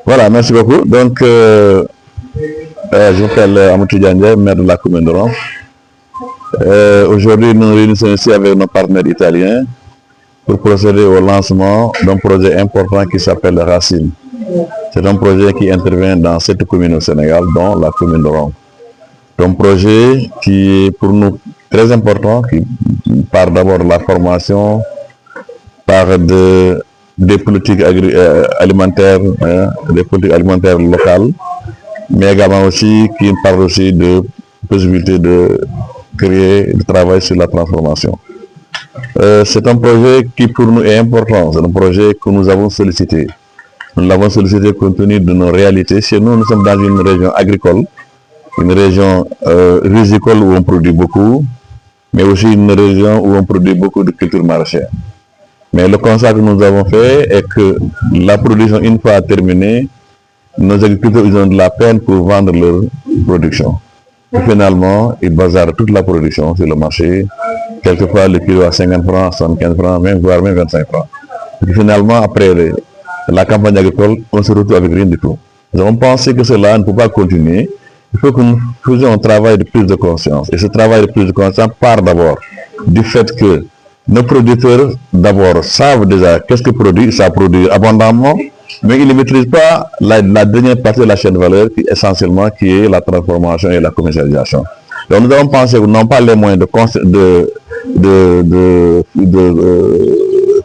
Voilà, merci beaucoup. Donc, je m'appelle Amadou Diagne, maire de la commune de Rouen. Aujourd'hui, nous nous réunissons ici avec nos partenaires italiens pour procéder au lancement d'un projet important qui s'appelle Racine. C'est un projet qui intervient dans 7 communes au Sénégal, dont la commune de Rouen. C'est un projet qui est pour nous très important, qui part d'abord de la formation, part des politiques alimentaires, des politiques alimentaires locales, mais également aussi qui parle aussi de possibilité de créer du travail sur la transformation. C'est un projet qui pour nous est important, c'est un projet que nous avons sollicité. Nous l'avons sollicité compte tenu de nos réalités. Chez nous, nous sommes dans une région agricole, une région risicole où on produit beaucoup, mais aussi une région où on produit beaucoup de cultures maraîchères. Mais le constat que nous avons fait est que la production, une fois terminée, nos agriculteurs ils ont de la peine pour vendre leur production. Et finalement, ils bazardent toute la production sur le marché. Quelquefois, le kilo à 50 francs, 75 francs, voire même 25 francs. Et finalement, après la campagne agricole, on se retrouve avec rien du tout. Nous avons pensé que cela ne peut pas continuer. Il faut que nous faisions un travail de prise de conscience. Et ce travail de prise de conscience part d'abord du fait que nos producteurs, d'abord, savent déjà qu'est-ce que produit, ça produit abondamment, mais ils ne maîtrisent pas la dernière partie de la chaîne de valeur, qui essentiellement qui est la transformation et la commercialisation. Donc nous avons pensé qu'ils n'ont pas les moyens de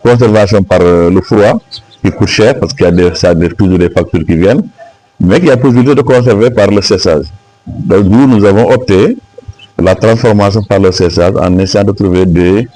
conservation par le froid, qui coûte cher, parce qu'il y a toujours des factures qui viennent, mais qu'il y a possibilité de conserver par le séchage. Donc nous avons opté la transformation par le séchage en essayant de trouver des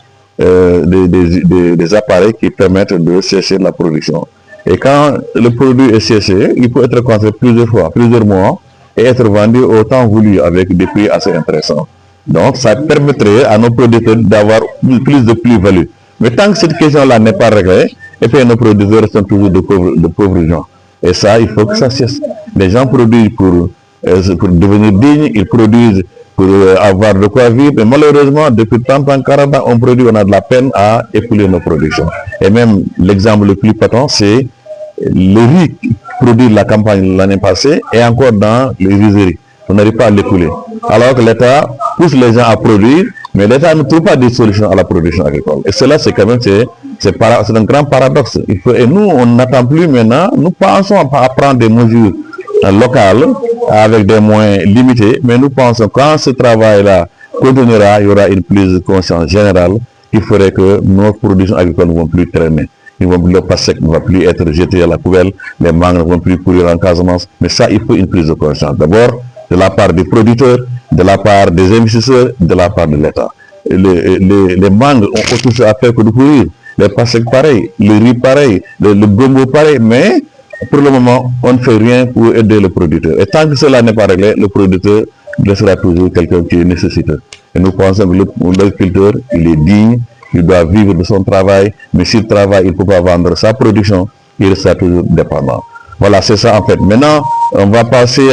appareils qui permettent de sécher la production. Et quand le produit est séché, il peut être conservé plusieurs fois, plusieurs mois, et être vendu au temps voulu avec des prix assez intéressants. Donc ça permettrait à nos producteurs d'avoir plus de plus-value. Mais tant que cette question-là n'est pas réglée, et puis nos producteurs sont toujours de pauvres gens. Et ça, il faut que ça cesse. Les gens produisent pour devenir dignes, ils produisent pour avoir de quoi vivre. Mais malheureusement, depuis 30 ans, 40 ans, on a de la peine à écouler nos productions. Et même l'exemple le plus patent, c'est le riz produit de la campagne l'année passée et encore dans les rizeries. On n'arrive pas à l'écouler. Alors que l'État pousse les gens à produire, mais l'État ne trouve pas de solution à la production agricole. Et cela, c'est quand même c'est un grand paradoxe. Et nous, on n'attend plus maintenant, nous pensons à prendre des mesures locales avec des moyens limités, mais nous pensons que quand ce travail-là continuera, il y aura une prise de conscience générale qui ferait que nos productions agricoles ne vont plus traîner. Le PASSEC ne va plus être jeté à la poubelle, les mangues ne vont plus courir en Casamance, mais ça, il faut une prise de conscience. D'abord, de la part des producteurs, de la part des investisseurs, de la part de l'État. Les mangues ont autre chose à faire que de courir. Les PASSEC pareil, le riz pareil, le gombo pareil, mais pour le moment, on ne fait rien pour aider le producteur. Et tant que cela n'est pas réglé, le producteur restera toujours quelqu'un qui est nécessiteux. Et nous pensons que l'agriculteur, il est digne, il doit vivre de son travail, mais s'il travaille, il ne peut pas vendre sa production, il restera toujours dépendant. Voilà, c'est ça en fait. Maintenant, on va passer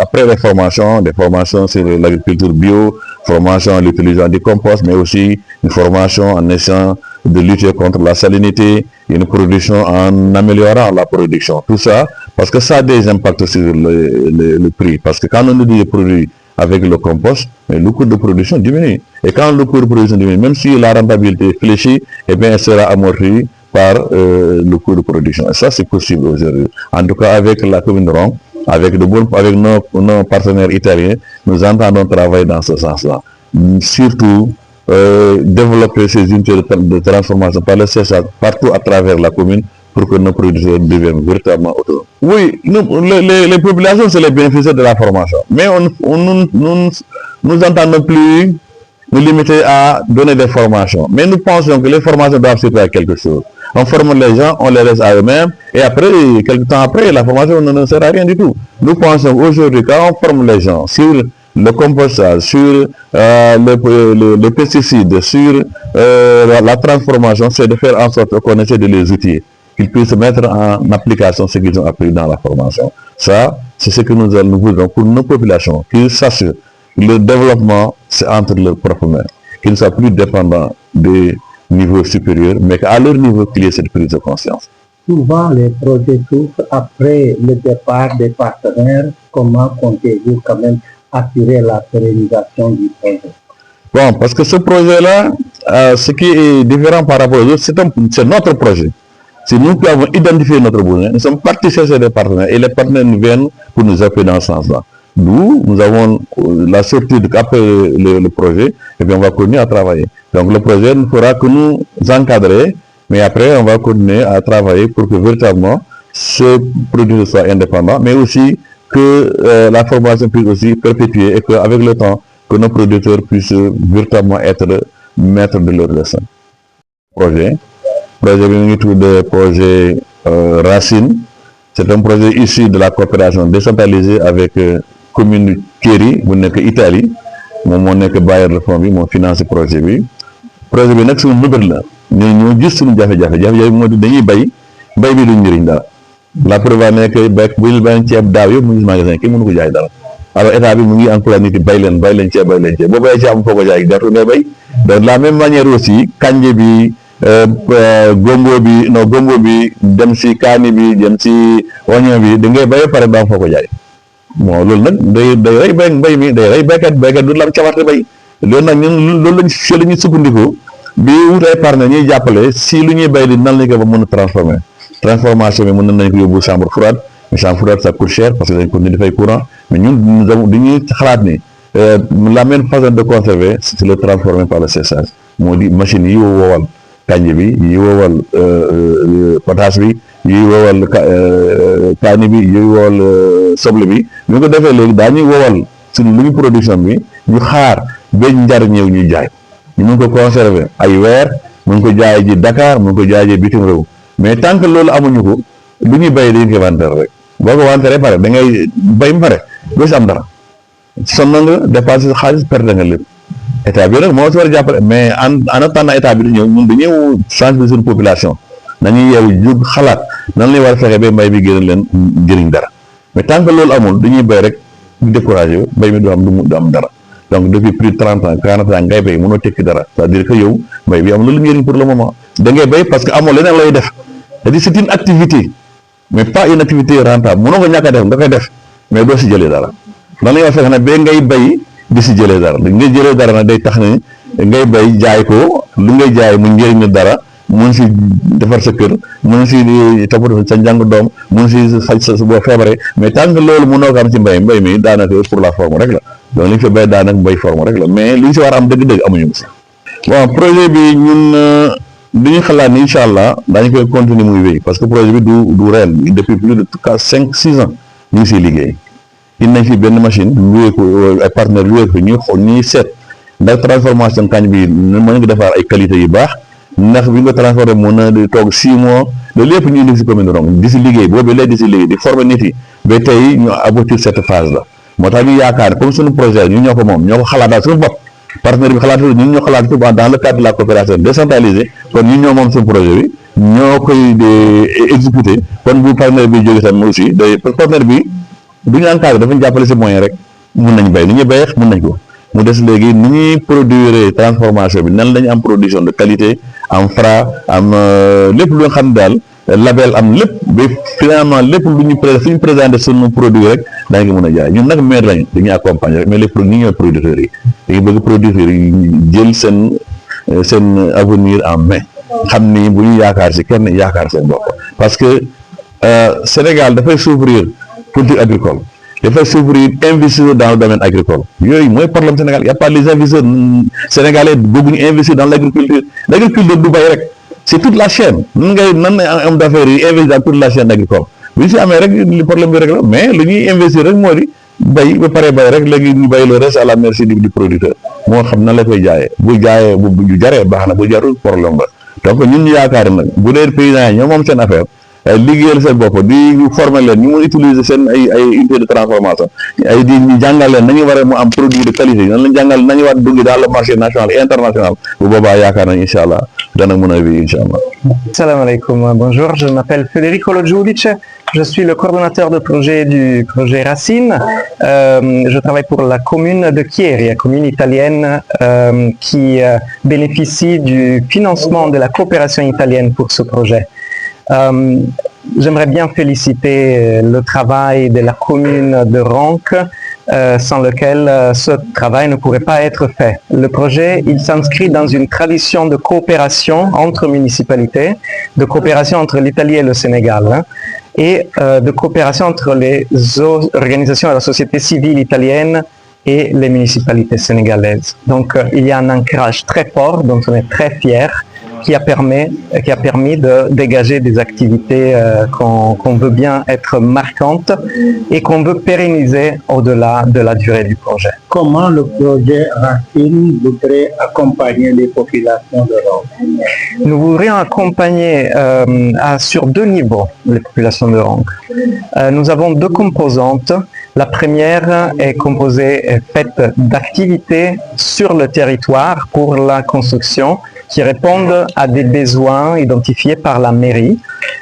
après les formations, des formations sur l'agriculture bio, formation à l'utilisation du compost, mais aussi une formation en essayant de lutter contre la salinité, une production en améliorant la production. Tout ça, parce que ça a des impacts sur le prix. Parce que quand on dit des produits avec le compost, mais le coût de production diminue. Et quand le coût de production diminue, même si la rentabilité est fléchie, eh bien, elle sera amortie par le coût de production. Et ça, c'est possible aujourd'hui. En tout cas, avec la commune de Rouen, avec nos partenaires italiens, nous entendons travailler dans ce sens-là. Surtout, développer ces unités de transformation par le séchage partout à travers la commune pour que nos producteurs deviennent véritablement autonomes. Oui, les populations, c'est les bénéficiaires de la formation. Mais nous entendons plus nous limiter à donner des formations. Mais nous pensons que les formations doivent servir à quelque chose. On forme les gens, on les laisse à eux-mêmes, et après, quelques temps après, la formation ne sert à rien du tout. Nous pensons qu'aujourd'hui, quand on forme les gens sur le compostage, sur les pesticides, sur la transformation, c'est de faire en sorte qu'on essaie de les outiller, qu'ils puissent mettre en application ce qu'ils ont appris dans la formation. Ça, c'est ce que nous voulons pour nos populations, qu'ils sachent que le développement, c'est entre leurs propres mains, qu'ils ne soient plus dépendants des niveaux supérieurs, mais qu'à leur niveau, qu'il y ait cette prise de conscience. souvent les projets souffrent après le départ des partenaires. Comment comptez-vous quand même assurer la pérennisation du projet? Bon, parce que ce projet-là, ce qui est différent par rapport aux autres, c'est notre projet. C'est nous qui avons identifié notre besoin. Nous sommes partis chercher des partenaires et les partenaires nous viennent pour nous appuyer dans ce sens-là. Nous avons la sortie après le projet et puis on va continuer à travailler. Donc le projet ne fera que nous encadrer, mais après on va continuer à travailler pour que véritablement ce produit soit indépendant, mais aussi que la formation puisse aussi perpétuer et qu'avec le temps, que nos producteurs puissent véritablement être maîtres de leur destin. Projet de projet Racine, c'est un projet issu de la coopération décentralisée avec commune Kéri, bu nekk Italie, moom moo nekk bailleur de fonds bi moo financé projet bi nag suñu mbëbët la ñoo gis suñu jafe-jafe moo di dañuy bay bi duñ njëriñ dara. La preuve nekk bu ñu bayoon ceeb daaw yëpp mu ngi magasin kii mënu ko jaay dara. Alors état bi mu ngi encouragé nit yi bay leen ceeb boo bayee ceeb am foo ko jaay gerte ngay bay. De la même manière aussi kanje bi gombo bi dem si kaani bi dem si oignon bi da ngay bay pare ba am foo ko jaay. Bon loolu nag day rey mbay mi day rey baykat du la am cawarte bay loolu nag ñun loolu lañ si la ñuy sukkandiku bi wut ay partenaires ñuy jàppale si lu ñuy bay di nan lañ ko ba mën a transformation bi mën nañ ko yóbbu chambre froide mais chambre froide ça coûte cher parce que dañ ko ni dafay courant mais ñun dañuy xalaat ni la même façon de conserver c'est le transformer par le séchage moo di machine yi wowal kànja bi yi wowal pataas bi yi wowal kaani bi yi wowal soble bi ñu ko defee léegi daañuy wowal suñu lu ñu production bi ñu xaar ba njar ñëw ñuy jaay ñu mën ko conserver ay weer mën ko jaay ji Dakar mën ko jaay ji bitim réew mais tant que loolu amuñu ko lu ñuy bay dañu koy wanteer rek boo ko wanteeree pare da ngay bay mu pare doo si am dara sonn nga dépassé xaalis perte nga lépp état bi nag moo si war a jàppale mais en attendant état bi di ñëw ñun dañuy sensibiliser suñu population nañuy yeewu jóg xalaat nan lañu war a fexe ba mbay bi génn leen njëriñ dara mais tant que loolu amul dañuy bay rek découragé wu mbay mi du am dara donc depuis plus de 30 ans 40 ans ngay bay mënoo tekki dara c'est-à-dire que yow mbay bi am loolu njëriñ pour le moment da ngay bay parce que amoo leneen lay def c'est-à-dire c'est une activité mais pas une activité rentable mënoo ko ñàkk a def nga koy def mais doo si jëlee dara lan la ñuy wax fekk nag ba ngay bay di si jëlee dara ngay jëlee dara nag day tax ne ngay bay jaay ko lu ngay jaay mu njëriñ dara mun si defar sa kër mun si toppatoo sa njàng doom mun si faj sa boo feebaree mais tant que loolu mënoo ko am ci mbay mi daanaka pour la forme rek la donc li ñu fa bay daanaka mbay forme rek la mais li ñu si war a am dëgg-dëgg amuñu ko si. Bon projet bi ñun dañuy xalaat ni incha allah daañu koy continuer muy wéy parce que projet bi du réel depuis plus de 5-6 ans ñu ngi siy liggéey indi nañ fi benn machine loué ko ay partenaires loué ko ñuy xool ñuy seet ndax transformation kañ bi mën nga defar ay qualité yu baax ndax bi nga transformé mën na di toog 6 mois loolu yëpp ñu indi si commune de Ndong di si liggéey boobu léegi di si liggéey di former nit yi ba tey ñu aboutir cette phase là moo tax ñu yaakaar comme suñu projet ñu ñoo ko moom ñoo ko xalaat daal suñu bopp partenaire bi xalaat ñun ñoo xalaat tout dans le cadre de la coopération décentralisée kon ñun ñoo moom suñu projet bi ñoo koy exécuter kon bu partenaire bi jógee tam aussi day partenaire bi du ñu encadré dafa ñu jàppale si moyen rek mun nañ bay ni ñuy béyee mun nañ ko mu des léegi ni ñuy produire transformation bi nan lañu am production de qualité am Fra am lépp lu nga xam ne daal label am lépp ba finalement lépp lu ñu suñu présenté suñu produit rek daañu ko mën a jaay ñun nag maire lañu dañuy accompagner rek mais les produits ñi ñooy producteurs yi dañuy bëgg producteurs yi jël seen avenir en main xam ni bu ñu yaakaar si kenn yaakaar seen bopp parce que Sénégal dafay souffrir politique agricole dafay souffrir investisseur dans le domaine agricole yooyu mooy problème Sénégal y a pas les investisseurs sénégalais bëgguñu investir dans l'agriculture du bay rek c'est toute la chaîne nan am d'affaires yi investir dans toute la chaîne agricole bu ñu si amee rek li problème bi rek la mais li ñuy investir rek moo di bay ba pare bay rek léegi ñu bay le reste à la merci du producteur moo xam nan la koy jaayee bu jaayee bu jaree baax na bu jarul problème la donc ñun ñu yaakaar nag bu dee paysans yi ñoom moom seen affaire liggéeyal seen bopp di former leen ñu mun utiliser seen ay unité de transformation ay di ñu jàngal leen nañu war a mu am produit de qualité nan lañ jàngal nañu war dugg dans le marché national et international bu boobaa yaakaar nañ incha allah dana mën a wi incha allah. Salam alaikum, bonjour, je m'appelle Federico Logiudice, je suis le coordonnateur de projet du projet Racine. Je travaille pour la commune de Chieri, commune italienne qui bénéficie du financement de la coopération italienne pour ce projet. J'aimerais bien féliciter le travail de la commune de Ronc, sans lequel ce travail ne pourrait pas être fait. Le projet, il s'inscrit dans une tradition de coopération entre municipalités, de coopération entre l'Italie et le Sénégal, et de coopération entre les organisations de la société civile italienne et les municipalités sénégalaises. Donc il y a un ancrage très fort dont on est très fiers, qui a permis de dégager des activités qu'on veut bien être marquantes et qu'on veut pérenniser au-delà de la durée du projet. Comment le projet Racine voudrait accompagner les populations de Ronc? Nous voudrions accompagner sur 2 niveaux les populations de Ronc. Nous avons 2 composantes. La première est faite d'activités sur le territoire pour la construction qui répondent à des besoins identifiés par la mairie.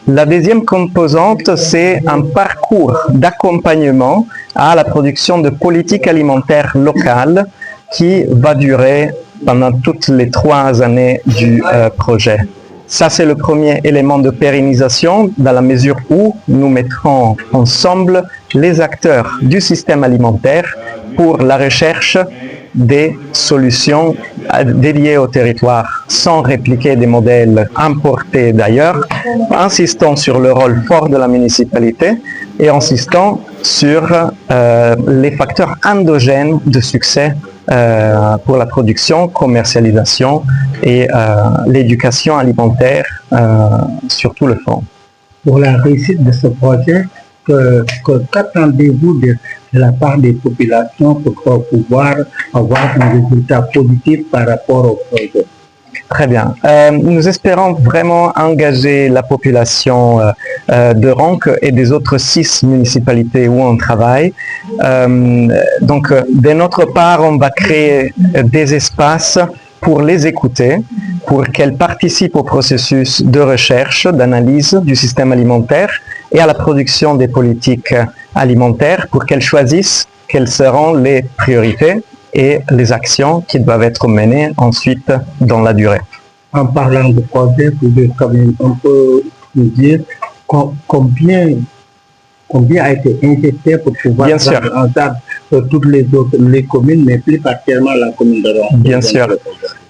La deuxième composante, c'est un parcours d'accompagnement à la production de politiques alimentaires locales qui va durer pendant toutes les 3 années du projet. Ça, c'est le premier élément de pérennisation dans la mesure où nous mettrons ensemble les acteurs du système alimentaire pour la recherche des solutions dédiées au territoire sans répliquer des modèles importés d'ailleurs, insistant sur le rôle fort de la municipalité et insistant sur les facteurs endogènes de succès pour la production, commercialisation et l'éducation alimentaire sur tout le front. Pour la réussite de ce projet, qu'attendez-vous de la part des populations pour pouvoir avoir un résultat positif par rapport au projet? Très bien. Nous espérons vraiment engager la population de Ronc et des autres 6 municipalités où on travaille. Donc, de notre part, on va créer des espaces pour les écouter, pour qu'elles participent au processus de recherche, d'analyse du système alimentaire et à la production des politiques alimentaires pour qu'elles choisissent quelles seront les priorités et les actions qui doivent être menées ensuite dans la durée. En parlant de projet, vous pouvez quand même un peu nous dire combien a été injecté pour pouvoir prendre en charge toutes les communes, mais plus particulièrement la commune de Ronc. Bien sûr.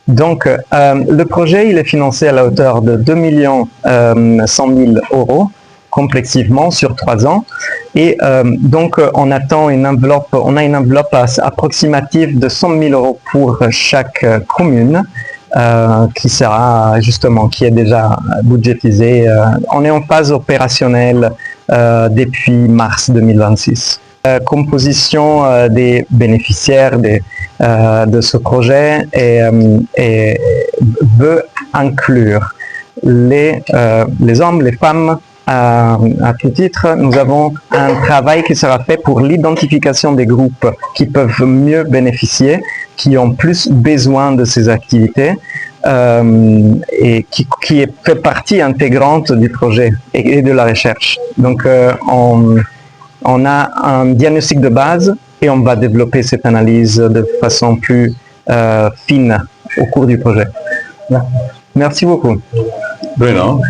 Donc, le projet, il est financé à la hauteur de 2 100 000 € complexivement sur 3 ans. Et donc, on a une enveloppe approximative de 100 000 € pour chaque commune, qui est déjà budgétisée. On est en phase opérationnelle depuis mars 2026. Composition des bénéficiaires de ce projet veut inclure les hommes, les femmes. À tout titre, nous avons un travail qui sera fait pour l'identification des groupes qui peuvent mieux bénéficier, qui ont plus besoin de ces activités et qui fait partie intégrante du projet et de la recherche. Donc, on a un diagnostic de base et on va développer cette analyse de façon plus fine au cours du projet. Merci beaucoup. Brilliant.